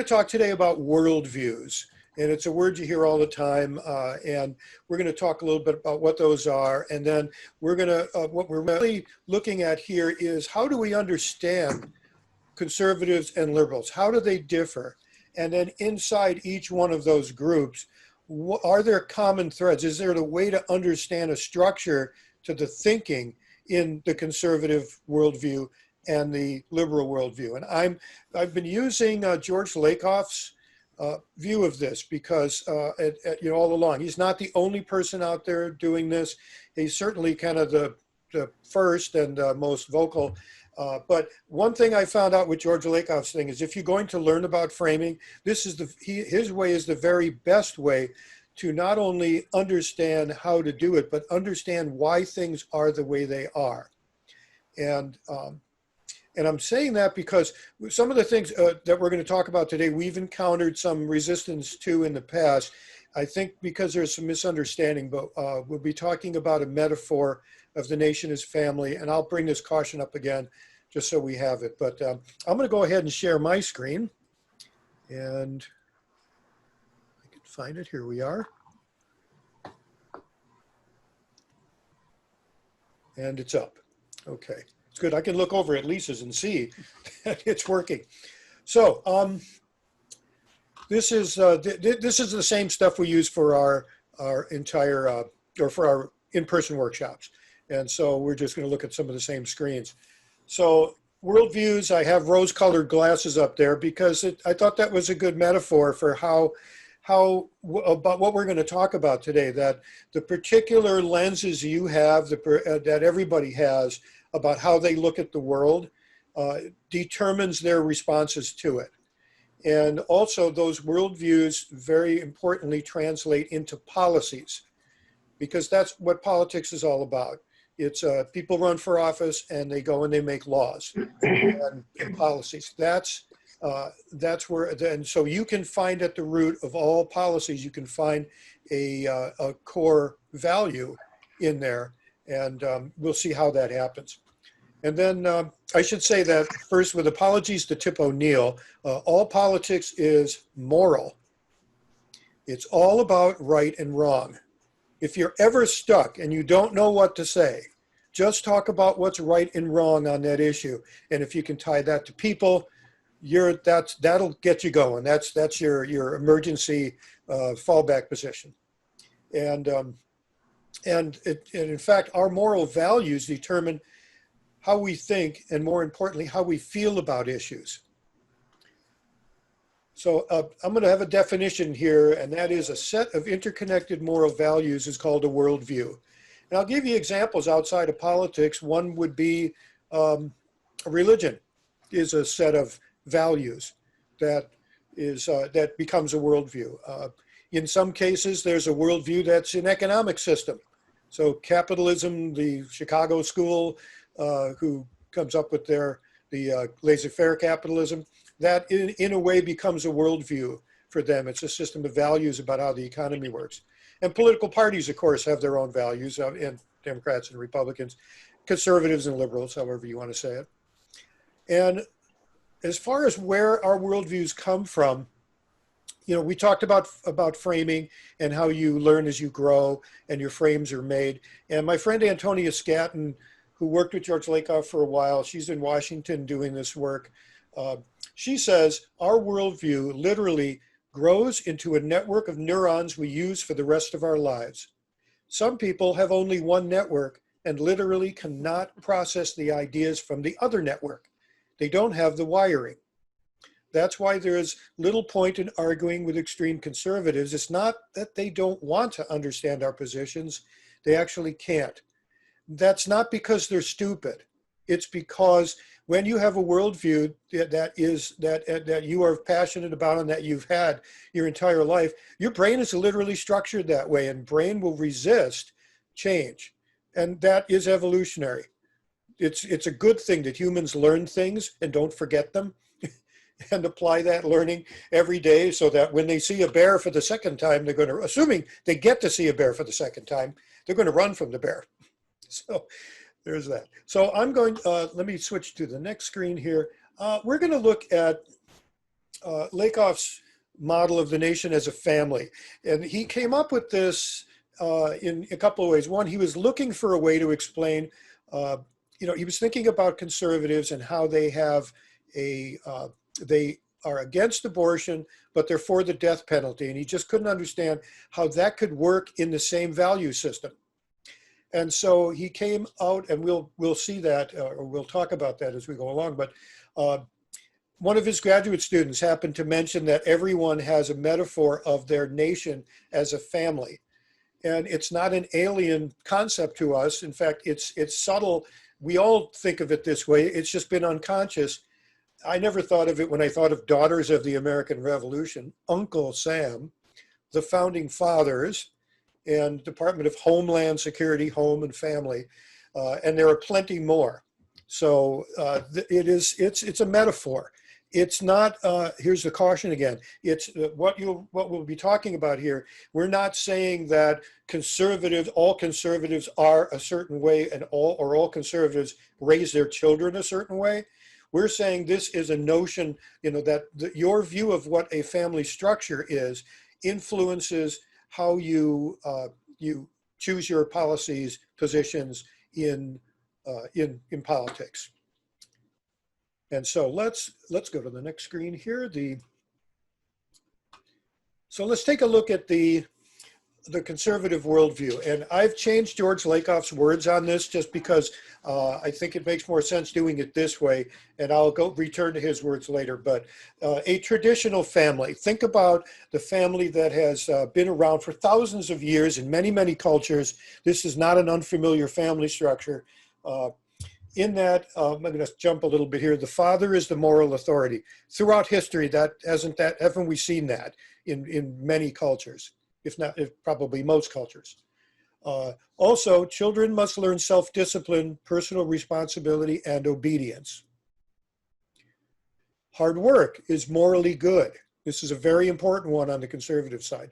talk today about worldviews, and it's a word you hear all the time, and we're going to talk a little bit about what those are, and then we're going to, what we're really looking at here is how do we understand conservatives and liberals? How do they differ? And then inside each one of those groups, are there common threads? Is there a way to understand a structure to the thinking in the conservative worldview and the liberal worldview? And I've been using George Lakoff's view of this because all along, he's not the only person out there doing this. He's certainly kind of the first and most vocal. But one thing I found out with George Lakoff's thing is if you're going to learn about framing, this is his way is the very best way to not only understand how to do it, but understand why things are the way they are. And I'm saying that because some of the things that we're going to talk about today, we've encountered some resistance to in the past. I think because there's some misunderstanding, but we'll be talking about a metaphor of the nation as family, and I'll bring this caution up again just so we have it. But I'm going to go ahead and share my screen, and I can find it. Here we are. And it's up. Okay. It's good. I can look over at Lisa's and see that it's working. So this is the same stuff we use for our entire or for our in-person workshops, and so we're just going to look at some of the same screens. So worldviews. I have rose-colored glasses up there because I thought that was a good metaphor for how about what we're going to talk about today. That the particular lenses you have, that everybody has, about how they look at the world determines their responses to it. And also those worldviews very importantly translate into policies, because that's what politics is all about. It's people run for office and they go and they make laws and policies. That's where, and so you can find at the root of all policies, you can find a core value in there. And we'll see how that happens. And then I should say that first, with apologies to Tip O'Neill, all politics is moral. It's all about right and wrong. If you're ever stuck and you don't know what to say, just talk about what's right and wrong on that issue. And if you can tie that to people, that'll get you going. That's your emergency fallback position. And in fact, our moral values determine how we think, and more importantly, how we feel about issues. So I'm going to have a definition here, and that is a set of interconnected moral values is called a worldview. And I'll give you examples outside of politics. One would be religion is a set of values that becomes a worldview. In some cases, there's a worldview that's an economic system. So capitalism, the Chicago school, who comes up with the laissez-faire capitalism, that in a way becomes a worldview for them. It's a system of values about how the economy works. And political parties, of course, have their own values, and Democrats and Republicans, conservatives and liberals, however you want to say it. And as far as where our worldviews come from, we talked about framing and how you learn as you grow and your frames are made. And my friend Antonia Scatton, who worked with George Lakoff for a while, she's in Washington doing this work. She says our worldview literally grows into a network of neurons we use for the rest of our lives. Some people have only one network and literally cannot process the ideas from the other network. They don't have the wiring. That's why there is little point in arguing with extreme conservatives. It's not that they don't want to understand our positions. They actually can't. That's not because they're stupid. It's because when you have a worldview that you are passionate about and that you've had your entire life, your brain is literally structured that way, and brain will resist change. And that is evolutionary. It's a good thing that humans learn things and don't forget them and apply that learning every day, so that when they see a bear for the second time, they're going to, assuming they get to see a bear for the second time, they're going to run from the bear. So there's that. So I'm going, let me switch to the next screen here. We're going to look at Lakoff's model of the nation as a family. And he came up with this in a couple of ways. One, he was looking for a way to explain, he was thinking about conservatives and how they have they are against abortion, but they're for the death penalty. And he just couldn't understand how that could work in the same value system. And so he came out, and we'll see that, or we'll talk about that as we go along. But one of his graduate students happened to mention that everyone has a metaphor of their nation as a family. And it's not an alien concept to us. In fact, it's subtle. We all think of it this way. It's just been unconscious. I never thought of it when I thought of Daughters of the American Revolution, Uncle Sam, the Founding Fathers, and Department of Homeland Security, Home and Family. And there are plenty more. So it's a metaphor. It's not, here's the caution again, it's what we'll be talking about here. We're not saying that all conservatives are a certain way and all conservatives raise their children a certain way. We're saying this is a notion, that your view of what a family structure is influences how you choose your policies, positions in politics. And so let's go to the next screen here. So let's take a look at the conservative worldview. And I've changed George Lakoff's words on this just because I think it makes more sense doing it this way. And I'll return to his words later. But a traditional family. Think about the family that has been around for thousands of years in many, many cultures. This is not an unfamiliar family structure. In that, I'm going to jump a little bit here. The father is the moral authority. Throughout history, haven't we seen that in many cultures, if probably most cultures. Also, children must learn self-discipline, personal responsibility, and obedience. Hard work is morally good. This is a very important one on the conservative side.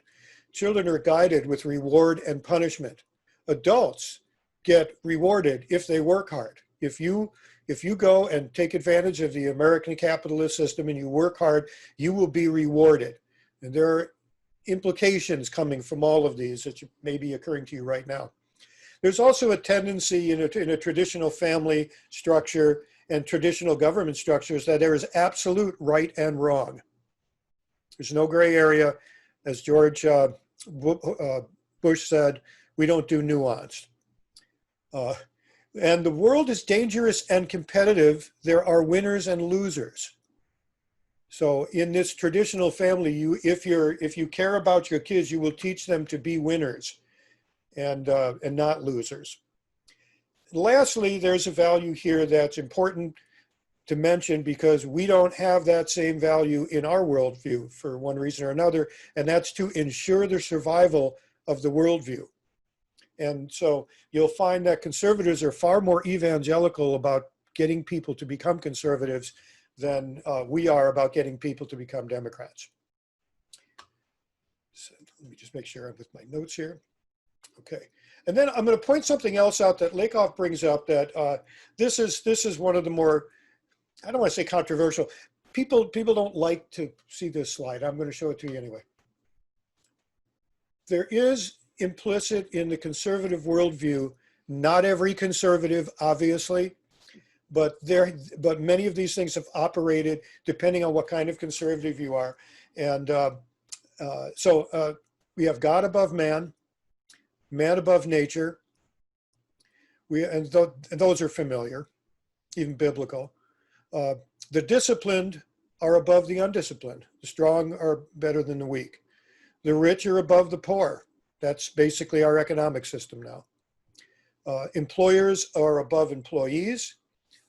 Children are guided with reward and punishment. Adults get rewarded if they work hard. If you go and take advantage of the American capitalist system and you work hard, you will be rewarded. And there are implications coming from all of these that may be occurring to you right now. There's also a tendency in a traditional family structure and traditional government structures that there is absolute right and wrong. There's no gray area. As George Bush said, we don't do nuance. And the world is dangerous and competitive. There are winners and losers. So in this traditional family, if you care about your kids, you will teach them to be winners and not losers. Lastly, there's a value here that's important to mention because we don't have that same value in our worldview for one reason or another, and that's to ensure the survival of the worldview. And so you'll find that conservatives are far more evangelical about getting people to become conservatives than we are about getting people to become Democrats. So let me just make sure I'm with my notes here. Okay. And then I'm going to point something else out that Lakoff brings up that this is one of the more, I don't want to say controversial. People don't like to see this slide. I'm going to show it to you anyway. There is implicit in the conservative worldview, not every conservative, obviously, but many of these things have operated depending on what kind of conservative you are. And so we have God above man, man above nature. And those are familiar, even biblical. The disciplined are above the undisciplined. The strong are better than the weak. The rich are above the poor. That's basically our economic system now. Employers are above employees.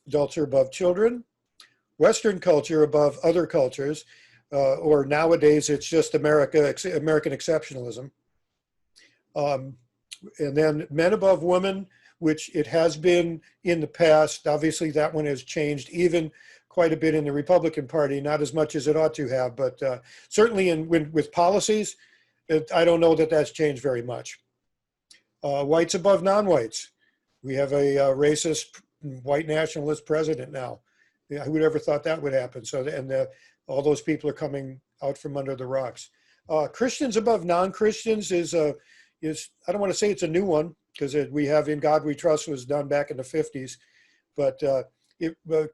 Adults are above children. Western culture above other cultures, or nowadays it's just American exceptionalism. And then men above women, which it has been in the past. Obviously that one has changed even quite a bit in the Republican Party, not as much as it ought to have, but certainly with policies, I don't know that that's changed very much. Whites above non-whites. We have a racist white nationalist president now. Yeah, who would ever thought that would happen? So, and All those people are coming out from under the rocks. Christians above non-Christians is I don't want to say it's a new one, because we have In God We Trust was done back in the 50s, but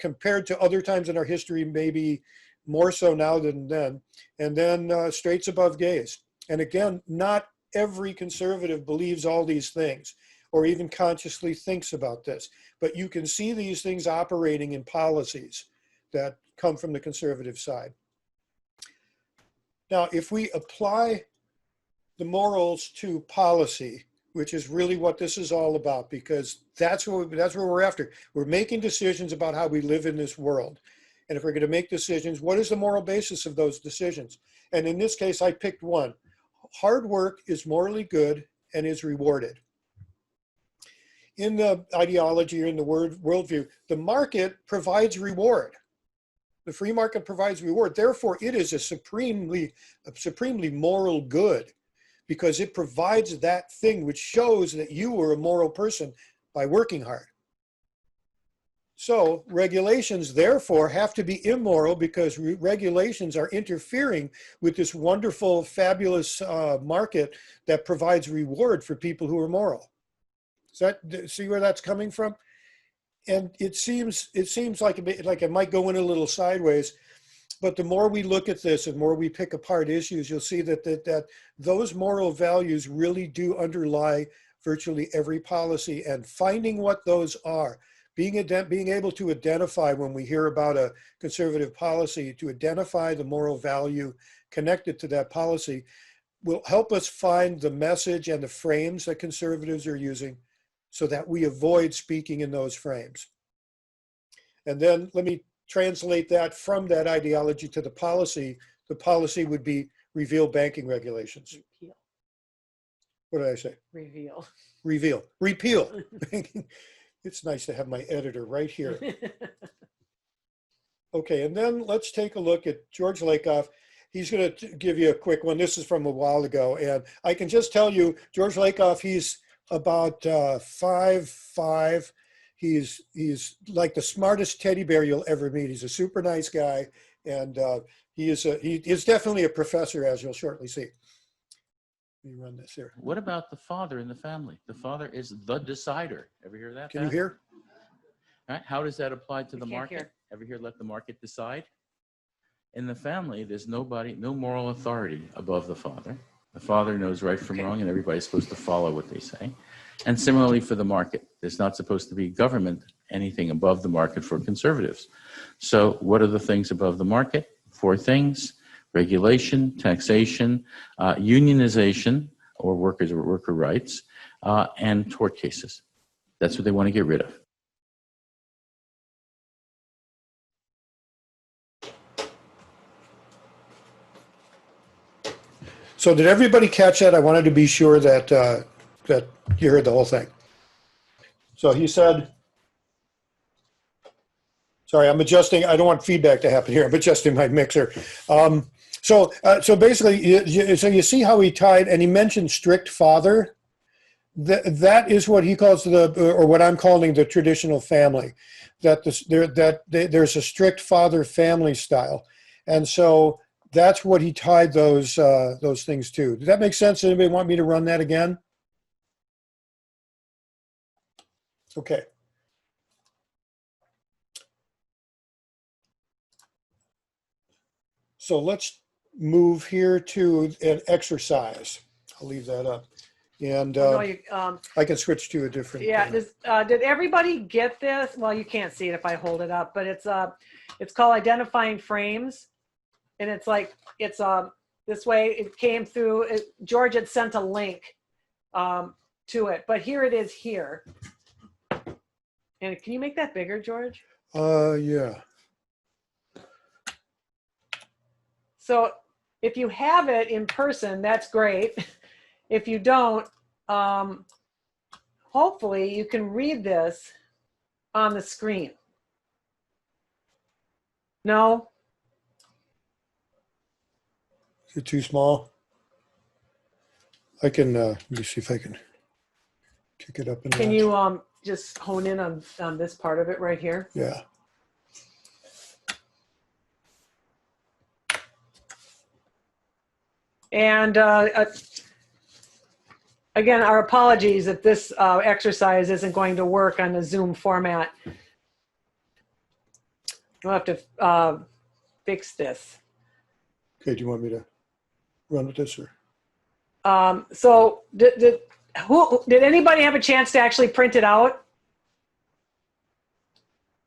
compared to other times in our history, maybe more so now than then. And then straights above gays. And again, not every conservative believes all these things or even consciously thinks about this, but you can see these things operating in policies that come from the conservative side. Now, if we apply the morals to policy, which is really what this is all about, because that's where we're after. We're making decisions about how we live in this world. And if we're going to make decisions, what is the moral basis of those decisions? And in this case, I picked one. Hard work is morally good and is rewarded. In the ideology or in the worldview, the market provides reward. The free market provides reward. Therefore, it is a supremely moral good, because it provides that thing which shows that you are a moral person by working hard. So regulations, therefore, have to be immoral, because regulations are interfering with this wonderful, fabulous market that provides reward for people who are moral. See where that's coming from? And it seems like it might go in a little sideways, but the more we look at this and more we pick apart issues, you'll see that those moral values really do underlie virtually every policy. And finding what those are, being able to identify when we hear about a conservative policy, to identify the moral value connected to that policy, will help us find the message and the frames that conservatives are using, so that we avoid speaking in those frames. And then let me translate that from that ideology to the policy. The policy would be reveal banking regulations. Repeal. What did I say? Reveal. Reveal. Repeal. It's nice to have my editor right here. Okay, and then let's take a look at George Lakoff. He's going to give you a quick one. This is from a while ago, and I can just tell you, George Lakoff, he's about 5'5". He's like the smartest teddy bear you'll ever meet. He's a super nice guy, and he is definitely a professor, as you'll shortly see. Let me run this here. What about the father in the family? The father is the decider. Ever hear that? Can you hear? All right. How does that apply to the can't market? hear. Ever hear let the market decide? In the family, there's no moral authority above the father. The father knows right from wrong, and everybody's supposed to follow what they say. And similarly for the market, there's not supposed to be government, anything above the market for conservatives. So what are the things above the market? 4 things: regulation, taxation, unionization, or worker rights, and tort cases. That's what they want to get rid of. So did everybody catch that? I wanted to be sure that that you heard the whole thing. So he said, sorry, I'm adjusting. I don't want feedback to happen here. I'm adjusting my mixer. So basically, so you see how he tied, and he mentioned strict father. That is what he calls or what I'm calling the traditional family. That there's a strict father-family style, and so that's what he tied those things to. Does that make sense? Anybody want me to run that again? Okay. So let's move here to an exercise. I'll leave that up. And I can switch to a different. Yeah. Did everybody get this? Well, you can't see it if I hold it up, but it's called Identifying Frames. And it's this way it came through. George had sent a link to it, but here it is here. And can you make that bigger, George? Yeah. So if you have it in person, that's great. If you don't, hopefully you can read this on the screen. No? Is it too small? I can, let me see if I can kick it up. Can you just hone in on this part of it right here? Yeah. And again, our apologies if this exercise isn't going to work on the Zoom format. We'll have to fix this. Okay, do you want me to run with this or? So did anybody have a chance to actually print it out?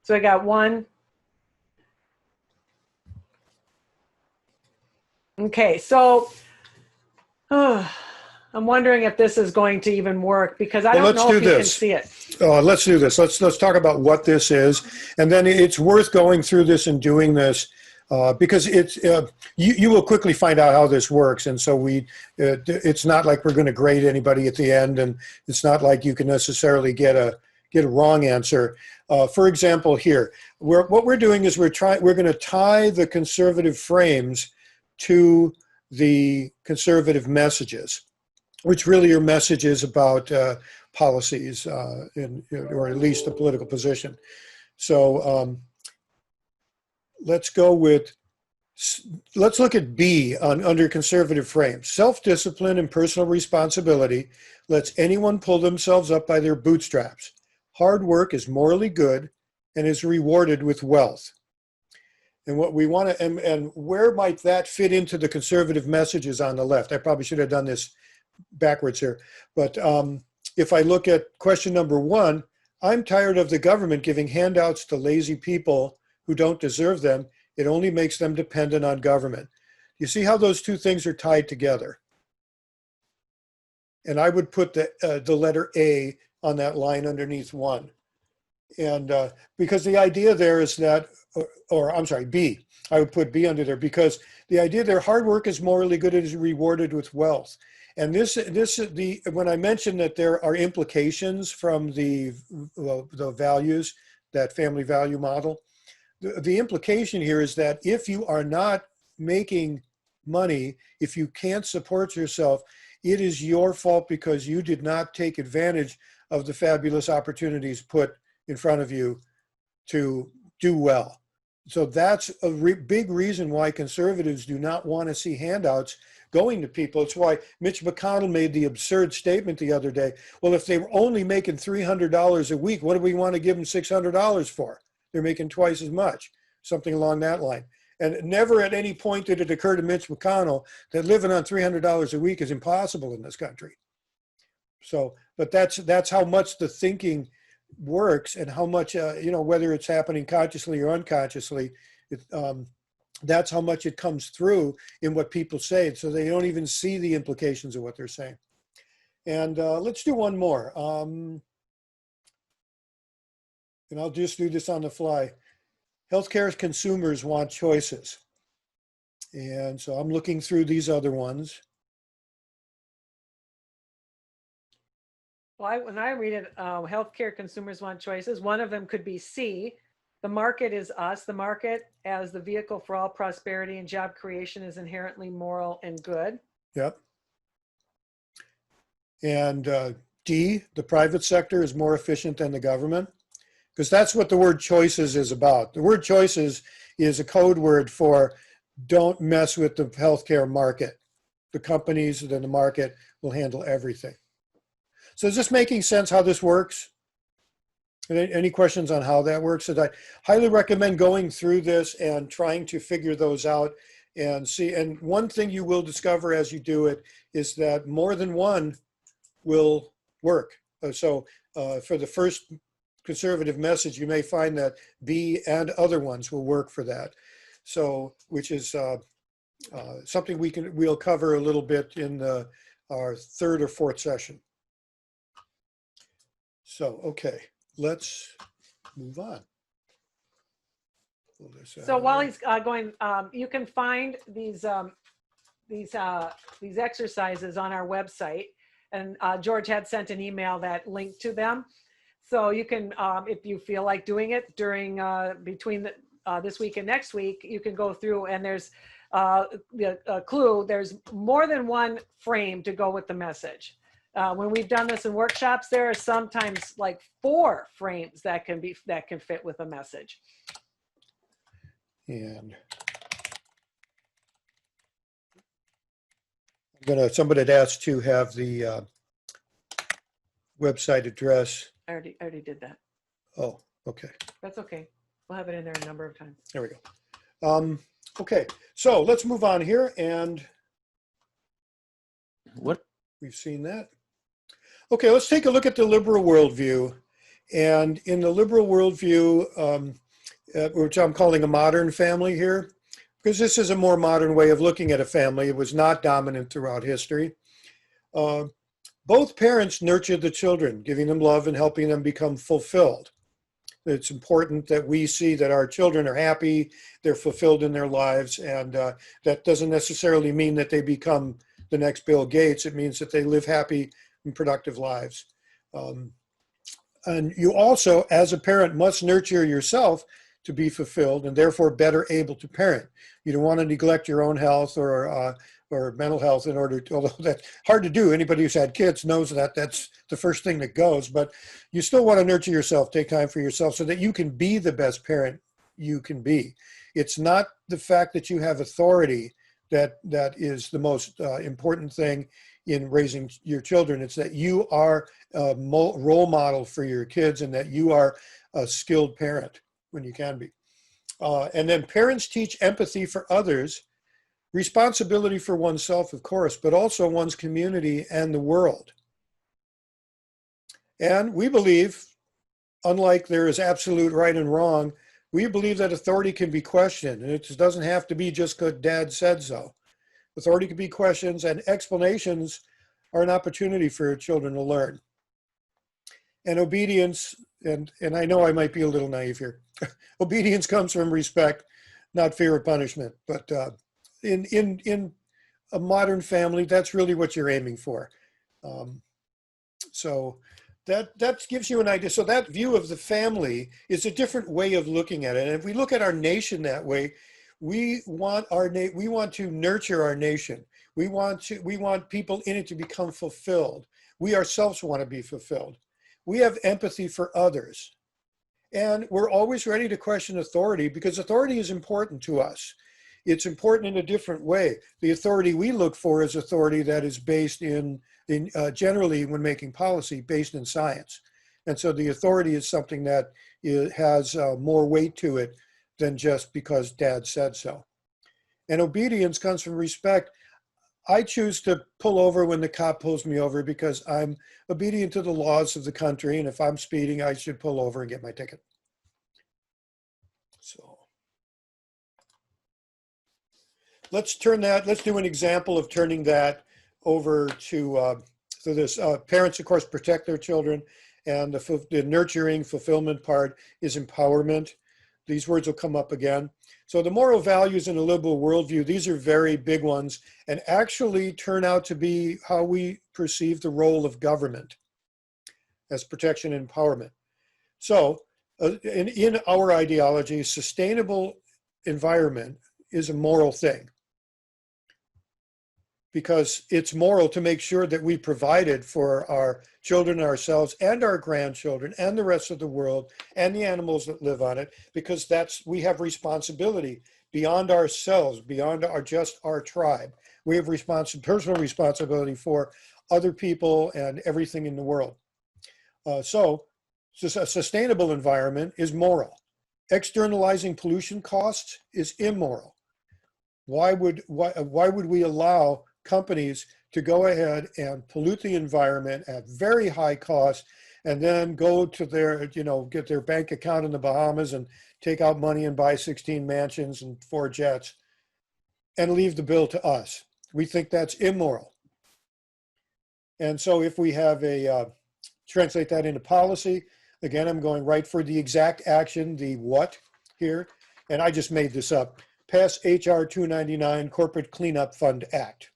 So I got one. Okay, so I'm wondering if this is going to even work because I don't know if you can see it. Let's do this. Let's talk about what this is, and then it's worth going through this and doing this because it's you will quickly find out how this works, and so it's not like we're going to grade anybody at the end, and it's not like you can necessarily get a wrong answer. For example, here what we're doing is we're going to tie the conservative frames to the conservative messages, which really are messages about policies or at least a political position. So let's look at B under conservative frames. Self-discipline and personal responsibility lets anyone pull themselves up by their bootstraps. Hard work is morally good and is rewarded with wealth. And what we want to, and where might that fit into the conservative messages on the left? I probably should have done this backwards here. But if I look at question number 1, I'm tired of the government giving handouts to lazy people who don't deserve them. It only makes them dependent on government. You see how those two things are tied together? And I would put the letter A on that line underneath 1. And because the idea there is that, or I'm sorry, B. I would put B under there because the idea there, hard work is morally good and is rewarded with wealth. And when I mentioned that there are implications from the values, that family value model, the implication here is that if you are not making money, if you can't support yourself, it is your fault because you did not take advantage of the fabulous opportunities put in front of you to do well. So that's a big reason why conservatives do not want to see handouts going to people. It's why Mitch McConnell made the absurd statement the other day, well, if they were only making $300 a week, what do we want to give them $600 for? They're making twice as much, something along that line. And never at any point did it occur to Mitch McConnell that living on $300 a week is impossible in this country. So, but that's how much the thinking works and how much, whether it's happening consciously or unconsciously, that's how much it comes through in what people say. So they don't even see the implications of what they're saying. And let's do one more. And I'll just do this on the fly. Healthcare consumers want choices. And so I'm looking through these other ones. Well, when I read it, healthcare consumers want choices. One of them could be C. The market is us. The market as the vehicle for all prosperity and job creation is inherently moral and good. Yep. And D, the private sector is more efficient than the government. Because that's what the word choices is about. The word choices is a code word for don't mess with the healthcare market. The companies and the market will handle everything. So is this making sense how this works? Any questions on how that works? I highly recommend going through this and trying to figure those out and see. And one thing you will discover as you do it is that more than one will work. So for the first conservative message, you may find that B and other ones will work for that. So, which is something we'll cover a little bit in our third or fourth session. So, okay, let's move on. So while he's going, you can find these exercises on our website, and George had sent an email that linked to them. So you can, if you feel like doing it during between this week and next week, you can go through and there's a clue. There's more than one frame to go with the message. When we've done this in workshops, there are sometimes like 4 frames that can fit with a message. And Somebody had asked to have the website address. I already did that. Oh, okay. That's okay. We'll have it in there a number of times. There we go. Okay, so let's move on here, and What? we've seen that. Okay, let's take a look at the liberal worldview. And in the liberal worldview, which I'm calling a modern family here, because this is a more modern way of looking at a family. It was not dominant throughout history. Both parents nurtured the children, giving them love and helping them become fulfilled. It's important that we see that our children are happy, they're fulfilled in their lives, and that doesn't necessarily mean that they become the next Bill Gates. It means that they live happy and productive lives. And you also, as a parent, must nurture yourself to be fulfilled and therefore better able to parent. You don't want to neglect your own health or mental health in order to, although that's hard to do. Anybody who's had kids knows that that's the first thing that goes, but you still want to nurture yourself, take time for yourself so that you can be the best parent you can be. It's not the fact that you have authority that is the most important thing in raising your children. It's that you are a role model for your kids and that you are a skilled parent when you can be. And then parents teach empathy for others, responsibility for oneself, of course, but also one's community and the world. And we believe, unlike there is absolute right and wrong, we believe that authority can be questioned. And it doesn't have to be just because dad said so. Authority can be questions, and explanations are an opportunity for children to learn. And obedience, and I know I might be a little naive here, obedience comes from respect, not fear of punishment. But in a modern family, that's really what you're aiming for. So that gives you an idea. So that view of the family is a different way of looking at it. And if we look at our nation that way, we want to nurture our nation. We want people in it to become fulfilled. We ourselves want to be fulfilled. We have empathy for others. And we're always ready to question authority because authority is important to us. It's important in a different way. The authority we look for is authority that is based in generally when making policy, based in science. And so the authority is something that has more weight to it than just because dad said so. And obedience comes from respect. I choose to pull over when the cop pulls me over because I'm obedient to the laws of the country. And if I'm speeding, I should pull over and get my ticket. So let's do an example of turning that over to this. Parents, of course, protect their children, and the nurturing fulfillment part is empowerment. These words will come up again. So the moral values in a liberal worldview, these are very big ones and actually turn out to be how we perceive the role of government as protection and empowerment. So in our ideology, sustainable environment is a moral thing because it's moral to make sure that we provided for our children, ourselves, and our grandchildren, and the rest of the world, and the animals that live on it, because we have responsibility beyond ourselves, beyond just our tribe. We have personal responsibility for other people and everything in the world. So a sustainable environment is moral. Externalizing pollution costs is immoral. Why would we allow companies to go ahead and pollute the environment at very high cost and then go to their, get their bank account in the Bahamas and take out money and buy 16 mansions and 4 jets and leave the bill to us? We think that's immoral. And so if we have translate that into policy, again, I'm going right for the exact action, the what here, and I just made this up. Pass HR 299, Corporate Cleanup Fund Act.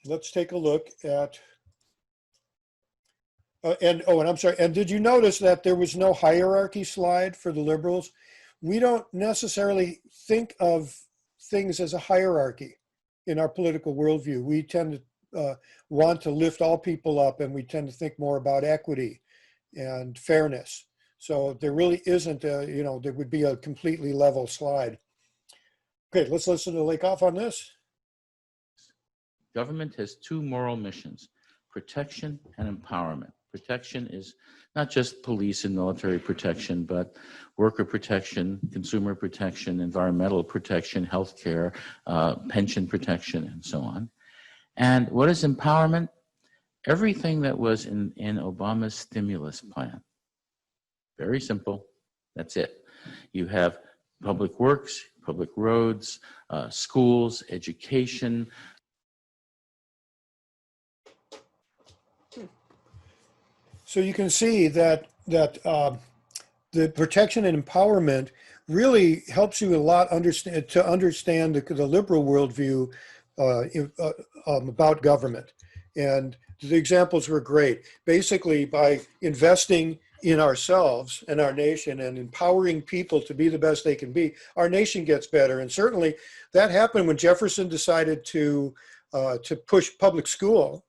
Let's take a look at, and I'm sorry, and did you notice that there was no hierarchy slide for the liberals? We don't necessarily think of things as a hierarchy in our political worldview. We tend to want to lift all people up, and we tend to think more about equity and fairness. So there really isn't there would be a completely level slide. Okay, let's listen to Lakoff on this. Government has two moral missions: protection and empowerment. Protection is not just police and military protection, but worker protection, consumer protection, environmental protection, healthcare, pension protection, and so on. And what is empowerment? Everything that was in Obama's stimulus plan. Very simple. That's it. You have public works, public roads, schools, education. So you can see that the protection and empowerment really helps you a lot understand the liberal worldview about government. And the examples were great. Basically, by investing in ourselves and our nation and empowering people to be the best they can be, our nation gets better. And certainly that happened when Jefferson decided to push public school.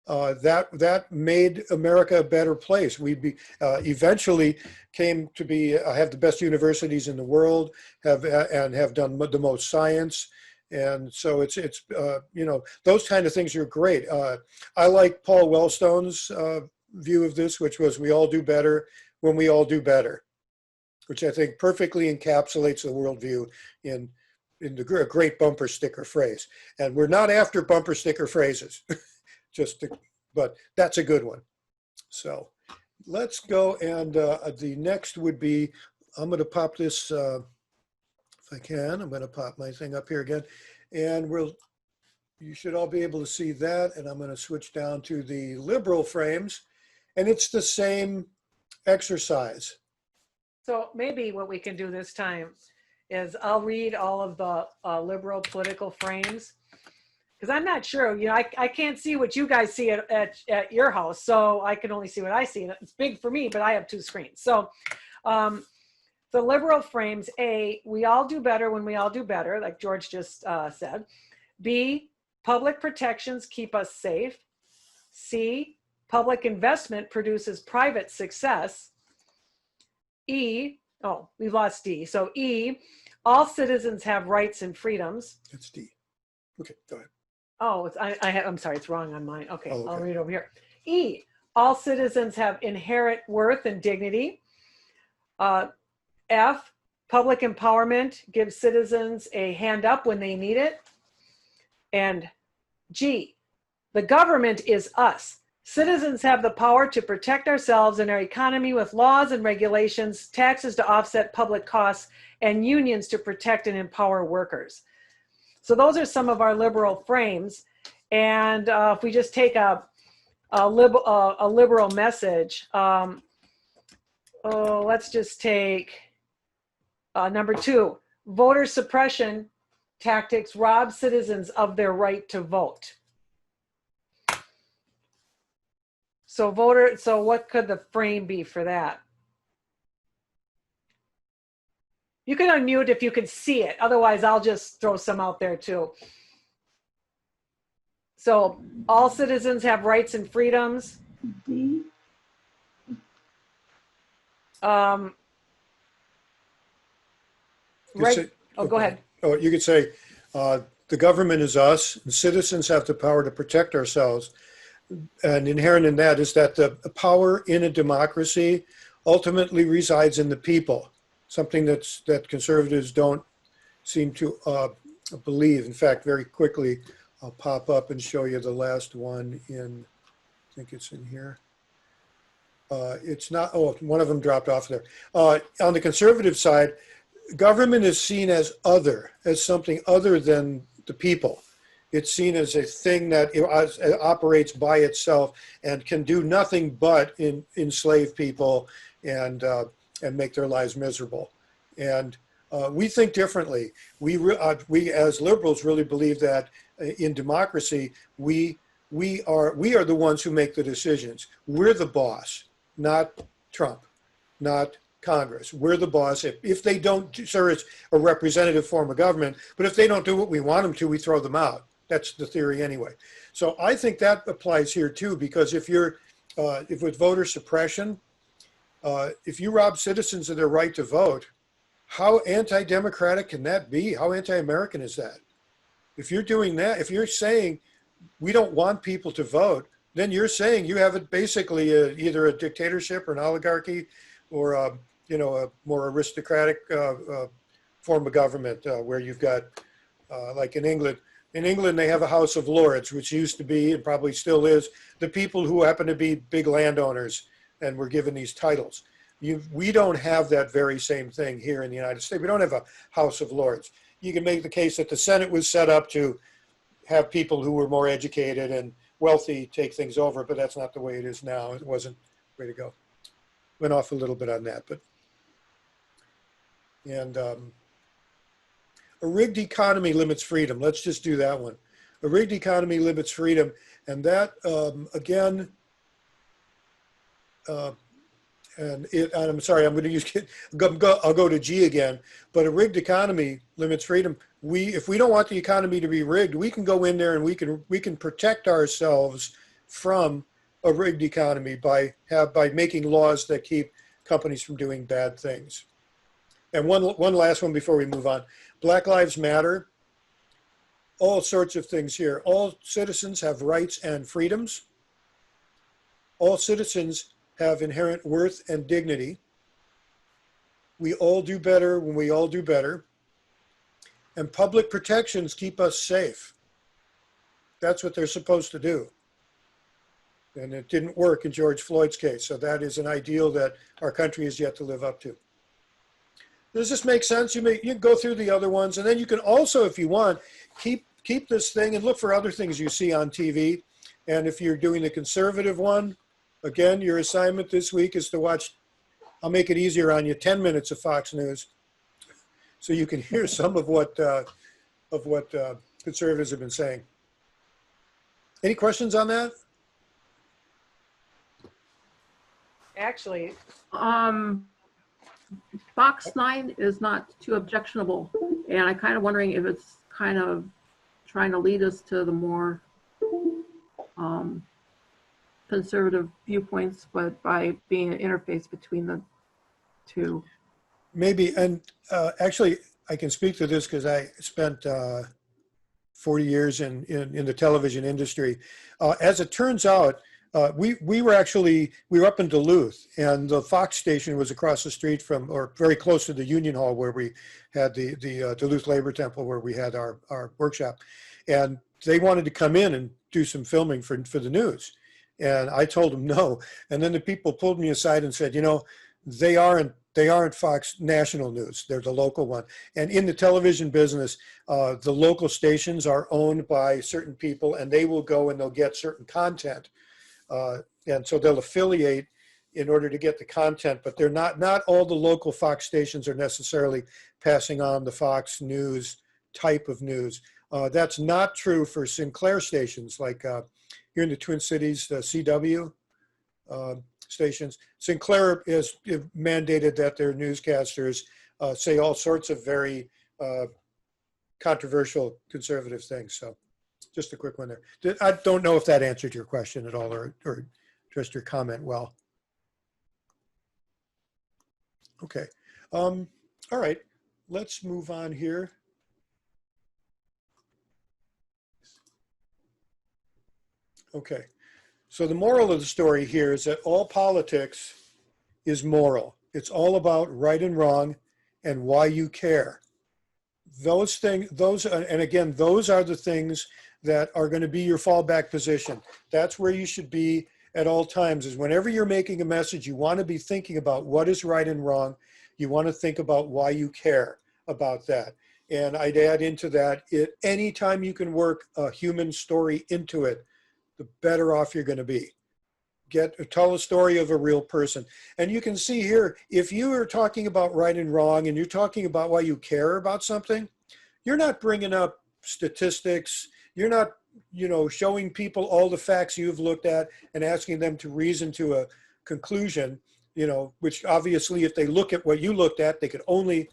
That made America a better place. We eventually came to have the best universities in the world, have done the most science, and so it's those kind of things are great. I like Paul Wellstone's view of this, which was we all do better when we all do better, which I think perfectly encapsulates the worldview in the great bumper sticker phrase. And we're not after bumper sticker phrases. But that's a good one. So let's go, and the next would be, I'm going to pop this, if I can, I'm going to pop my thing up here again, and you should all be able to see that, and I'm going to switch down to the liberal frames, and it's the same exercise. So maybe what we can do this time is I'll read all of the liberal political frames, because I'm not sure, I can't see what you guys see at your house, so I can only see what I see. And it's big for me, but I have two screens. So the liberal frames: A, we all do better when we all do better, like George just said. B, public protections keep us safe. C, public investment produces private success. E, oh, we lost D. So E, all citizens have rights and freedoms. That's D. Okay, go ahead. Oh, I'm sorry, it's wrong on mine. Okay, Oh, okay. I'll read over here. E, all citizens have inherent worth and dignity. F, public empowerment gives citizens a hand up when they need it. And G, the government is us. Citizens have the power to protect ourselves and our economy with laws and regulations, taxes to offset public costs, and unions to protect and empower workers. So those are some of our liberal frames. And if we just take a liberal message, let's just take number 2, voter suppression tactics rob citizens of their right to vote. So what could the frame be for that? You can unmute if you can see it. Otherwise, I'll just throw some out there too. So all citizens have rights and freedoms. Right. Go ahead. Oh, you could say the government is us, and citizens have the power to protect ourselves. And inherent in that is that the power in a democracy ultimately resides in the people. Something that conservatives don't seem to believe. In fact, very quickly, I'll pop up and show you the last one I think it's in here. It's not, one of them dropped off there. On the conservative side, government is seen as something other than the people. It's seen as a thing that operates by itself and can do nothing but enslave people and make their lives miserable. And we think differently. We as liberals really believe that in democracy, we are the ones who make the decisions. We're the boss, not Trump, not Congress. We're the boss. If they don't, sir, it's a representative form of government, but if they don't do what we want them to, we throw them out. That's the theory anyway. So I think that applies here too, because if with voter suppression, if you rob citizens of their right to vote, how anti-democratic can that be? How anti-American is that? If you're doing that, if you're saying we don't want people to vote, then you're saying you have basically either a dictatorship or an oligarchy, or a more aristocratic form of government where you've got, like in England. In England, they have a House of Lords, which used to be, and probably still is, the people who happen to be big landowners and were given these titles. We don't have that very same thing here in the United States. We don't have a House of Lords. You can make the case that the Senate was set up to have people who were more educated and wealthy take things over, but that's not the way it is now. It wasn't the way to go. Went off a little bit on that, but, and a rigged economy limits freedom. Let's just do that one. A rigged economy limits freedom, and that again, and I'm sorry, I'm going to use, I'll go to G again, but a rigged economy limits freedom. If we don't want the economy to be rigged, we can go in there and we can protect ourselves from a rigged economy by making laws that keep companies from doing bad things. And one last one before we move on. Black Lives Matter. All sorts of things here. All citizens have rights and freedoms. All citizens have inherent worth and dignity. We all do better when we all do better. And public protections keep us safe. That's what they're supposed to do. And it didn't work in George Floyd's case. So that is an ideal that our country has yet to live up to. Does this make sense? You can go through the other ones, and then you can also, if you want, keep this thing and look for other things you see on TV. And if you're doing the conservative one, again, your assignment this week is to watch, I'll make it easier on you, 10 minutes of Fox News, so you can hear some of what conservatives have been saying. Any questions on that? Actually, Fox 9 is not too objectionable, and I'm kind of wondering if it's kind of trying to lead us to the more conservative viewpoints, but by being an interface between the two. Maybe, and actually, I can speak to this because I spent 40 years in the television industry. As it turns out, we were up in Duluth, and the Fox station was across the street from, or very close to the Union Hall where we had the Duluth Labor Temple where we had our workshop. And they wanted to come in and do some filming for the news. And I told them no. And then the people pulled me aside and said, you know, they aren't Fox National News. They're the local one. And in the television business, the local stations are owned by certain people, and they will go and they'll get certain content. And so they'll affiliate in order to get the content, but they're not all the local Fox stations are necessarily passing on the Fox News type of news. That's not true for Sinclair stations, like here in the Twin Cities, the CW stations. Sinclair has mandated that their newscasters say all sorts of very controversial conservative things. So just a quick one there. I don't know if that answered your question at all, or just your comment well. Okay. All right. Let's move on here. Okay. So the moral of the story here is that all politics is moral. It's all about right and wrong and why you care. Those things, and again, those are the things that are going to be your fallback position. That's where you should be at all times, is whenever you're making a message, you want to be thinking about what is right and wrong. You want to think about why you care about that. And I'd add into that, anytime you can work a human story into it, the better off you're going to be. Tell a story of a real person. And you can see here, if you are talking about right and wrong and you're talking about why you care about something, you're not bringing up statistics. You're not, showing people all the facts you've looked at and asking them to reason to a conclusion, which obviously if they look at what you looked at, they could only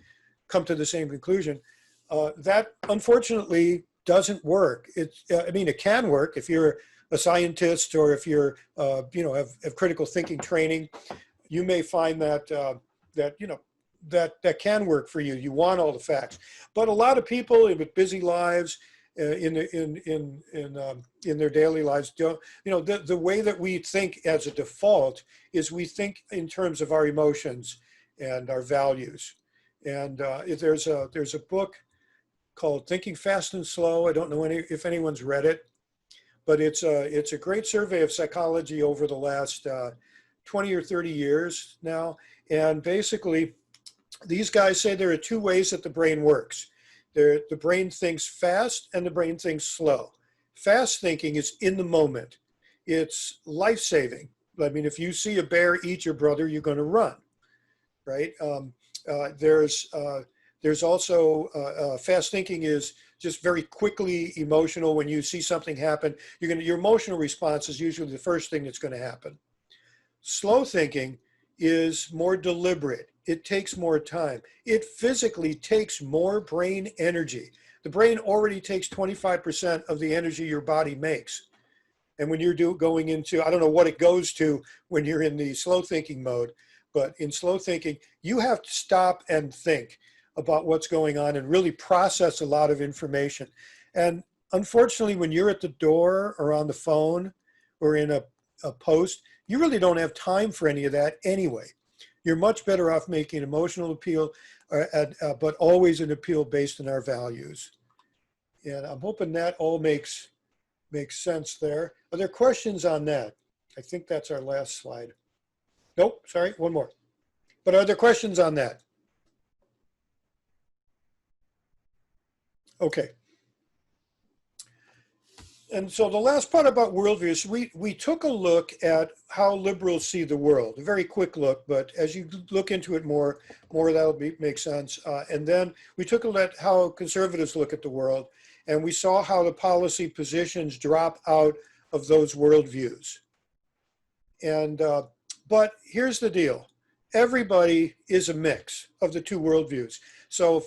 come to the same conclusion. That unfortunately doesn't work. It can work if you're a scientist or if you're, have critical thinking training. You may find that, that can work for you. You want all the facts. But a lot of people with busy lives in their daily lives. Don't, the way that we think as a default is we think in terms of our emotions and our values. And there's a book called Thinking Fast and Slow. I don't know if anyone's read it, but it's a great survey of psychology over the last 20 or 30 years now. And basically, these guys say there are two ways that the brain works. The brain thinks fast and the brain thinks slow. Fast thinking is in the moment. It's life-saving. I mean, if you see a bear eat your brother, you're going to run, right? There's also fast thinking is just very quickly emotional. When you see something happen, your emotional response is usually the first thing that's going to happen. Slow thinking is more deliberate. It takes more time. It physically takes more brain energy. The brain already takes 25% of the energy your body makes. And when you're going into, I don't know what it goes to when you're in the slow thinking mode, but in slow thinking, you have to stop and think about what's going on and really process a lot of information. And unfortunately, when you're at the door or on the phone or in a post, you really don't have time for any of that anyway. You're much better off making an emotional appeal, but always an appeal based on our values. And I'm hoping that all makes sense there. Are there questions on that? I think that's our last slide. Nope, sorry, one more. But are there questions on that? Okay. And so the last part about worldview is we took a look at how liberals see the world, a very quick look, but as you look into it more that'll make sense. And then we took a look at how conservatives look at the world, and we saw how the policy positions drop out of those worldviews. And, but here's the deal. Everybody is a mix of the two worldviews. So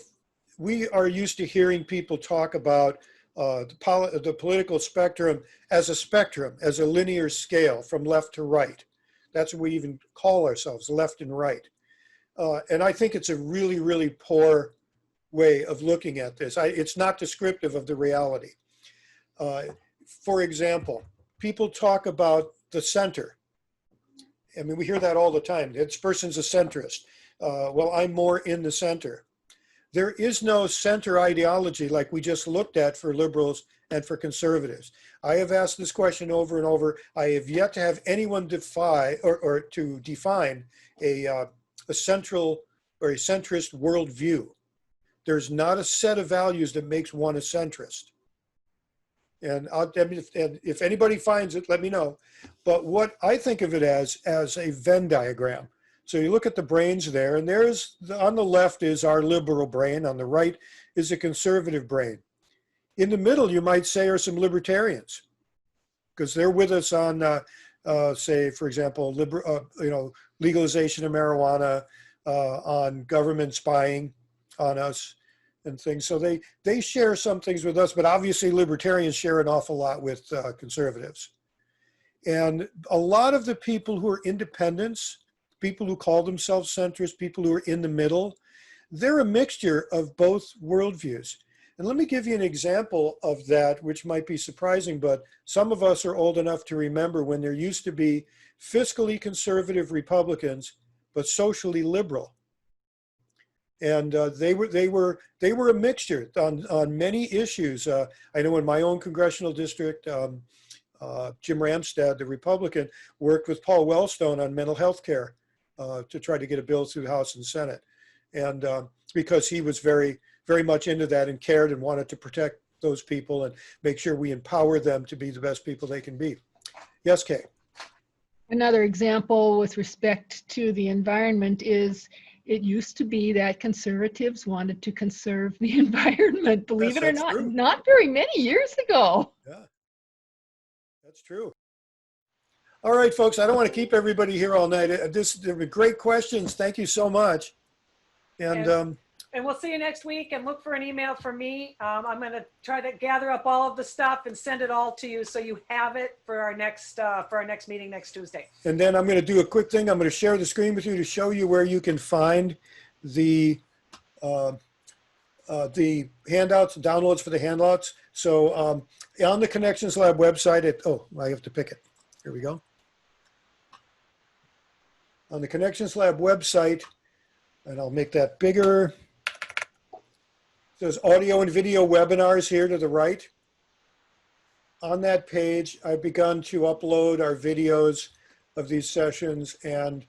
we are used to hearing people talk about the political spectrum, as a linear scale from left to right. That's what we even call ourselves, left and right. And I think it's a really, really poor way of looking at this. It's not descriptive of the reality. For example, people talk about the center. I mean, we hear that all the time. This person's a centrist. Well, I'm more in the center. There is no center ideology like we just looked at for liberals and for conservatives. I have asked this question over and over. I have yet to have anyone define a central or a centrist worldview. There's not a set of values that makes one a centrist. And if anybody finds it, let me know. But what I think of it as a Venn diagram. So you look at the brains there, and on the left is our liberal brain, on the right is a conservative brain. In the middle, you might say, are some libertarians, because they're with us on, say, for example, legalization of marijuana, on government spying on us and things. So they share some things with us, but obviously libertarians share an awful lot with conservatives. And a lot of the people who are independents, people who call themselves centrists, people who are in the middle, they're a mixture of both worldviews. And let me give you an example of that, which might be surprising, but some of us are old enough to remember when there used to be fiscally conservative Republicans, but socially liberal. And they were a mixture on many issues. I know in my own congressional district, Jim Ramstad, the Republican, worked with Paul Wellstone on mental health care to try to get a bill through the House and Senate. And because he was very, very much into that and cared and wanted to protect those people and make sure we empower them to be the best people they can be. Yes, Kay. Another example with respect to the environment is it used to be that conservatives wanted to conserve the environment, believe it or not, true. Not very many years ago. Yeah, that's true. All right, folks, I don't want to keep everybody here all night. There were great questions. Thank you so much. And we'll see you next week, and look for an email from me. I'm going to try to gather up all of the stuff and send it all to you so you have it for our next meeting next Tuesday. And then I'm going to do a quick thing. I'm going to share the screen with you to show you where you can find the handouts, downloads for the handouts. So on the Connections Lab website, oh, I have to pick it. Here we go. On the Connections Lab website, and I'll make that bigger. There's audio and video webinars here to the right. On that page, I've begun to upload our videos of these sessions. And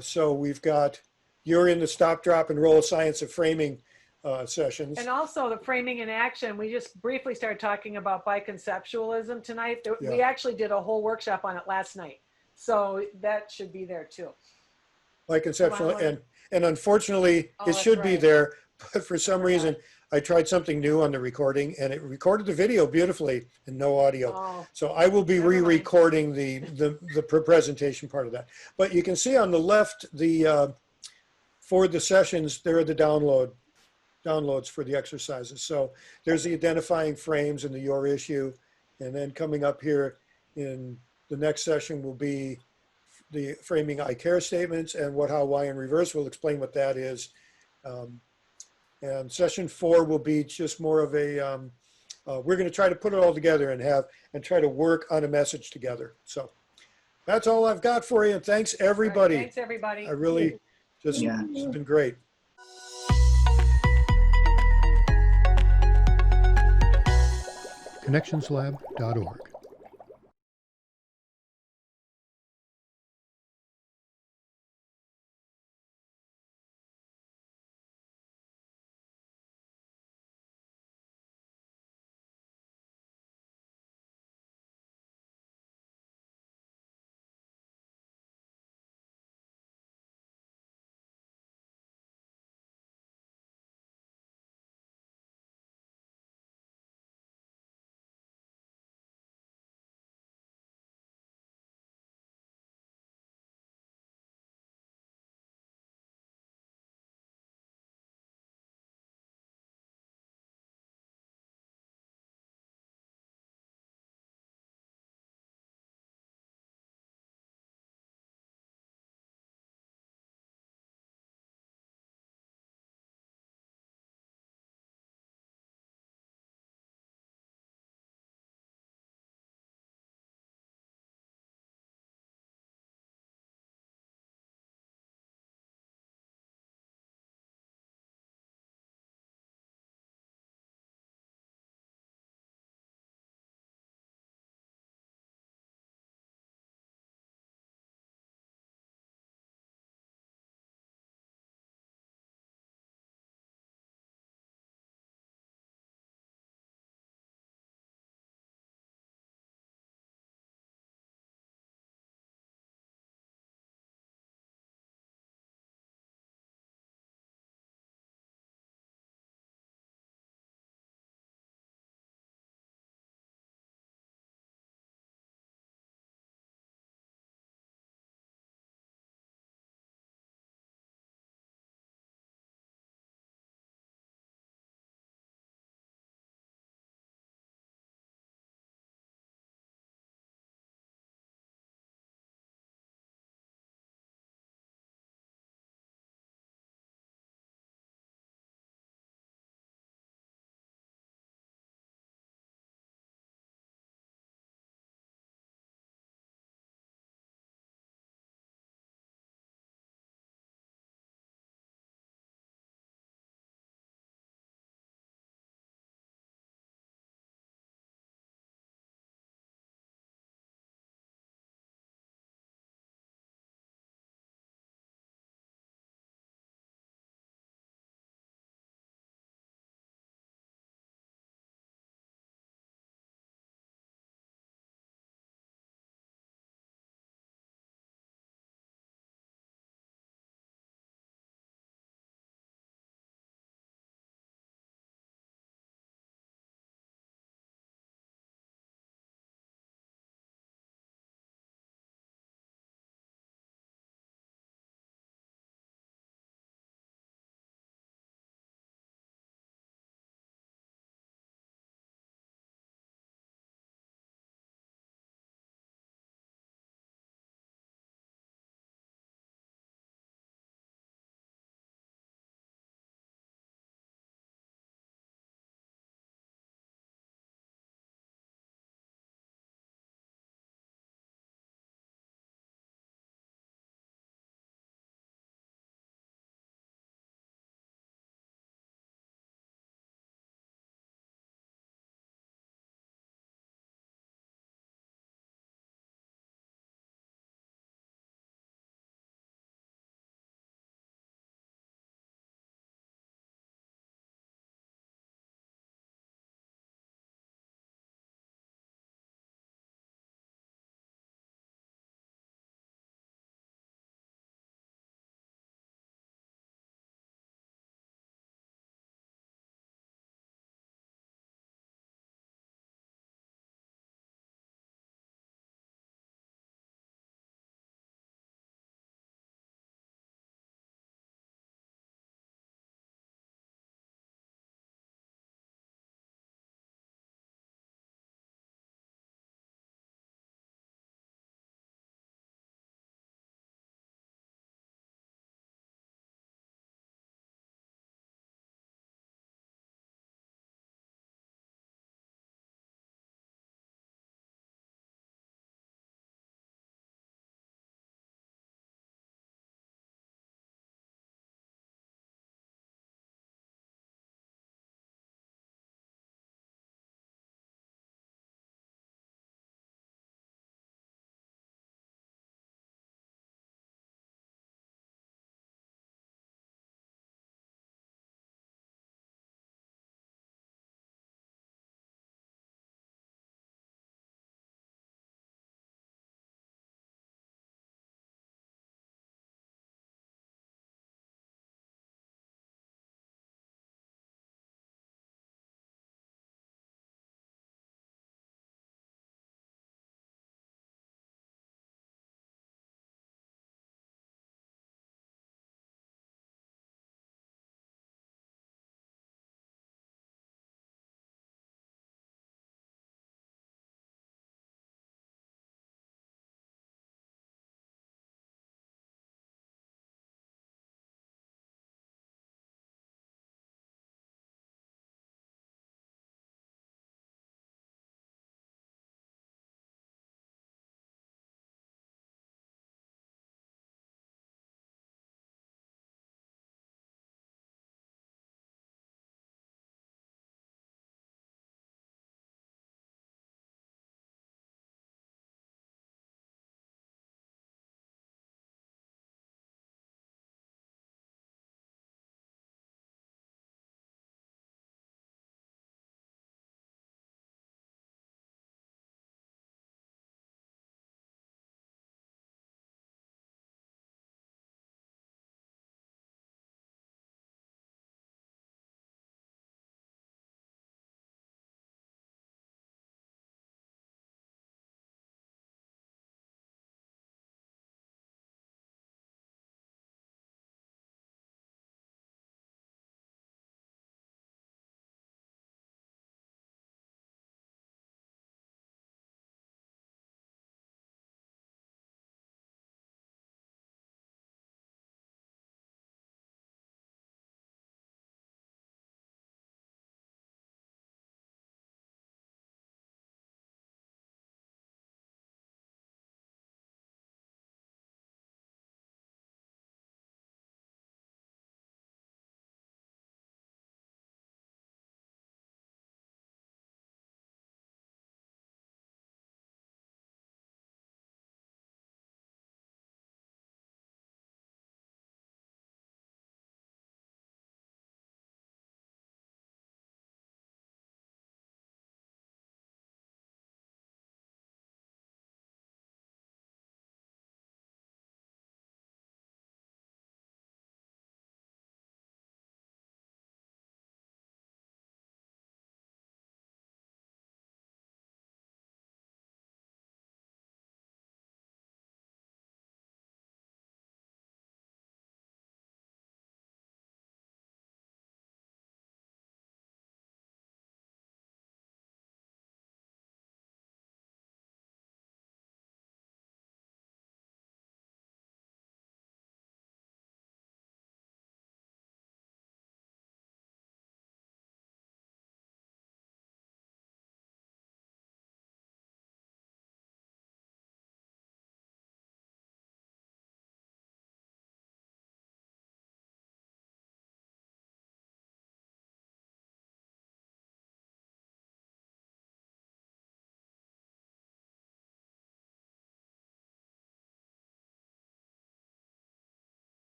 so we've got, you're in the Stop, Drop, and Roll Science of Framing sessions. And also the framing in action, we just briefly started talking about biconceptualism tonight. We Yeah. actually did a whole workshop on it last night. So that should be there too. Biconceptual, and unfortunately, Oh, it that's should be right. there, but for some Forgot. reason, I tried something new on the recording, and it recorded the video beautifully and no audio. Oh, So I will be Never mind. re-recording the presentation part of that. But you can see on the left, for the sessions, there are the downloads for the exercises. So there's the identifying frames and the your issue. And then coming up here in the next session will be the framing I care statements, and what, how, why in reverse. We'll explain what that is. And session 4 will be just more of a, we're going to try to put it all together and try to work on a message together. So that's all I've got for you. And thanks everybody. Thanks everybody. I really just, it's been great. connectionslab.org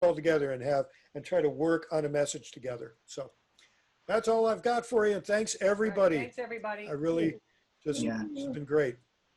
all together and try to work on a message together. So that's all I've got for you. And thanks All right, everybody. thanks, everybody. I really just, Yeah. it's been great.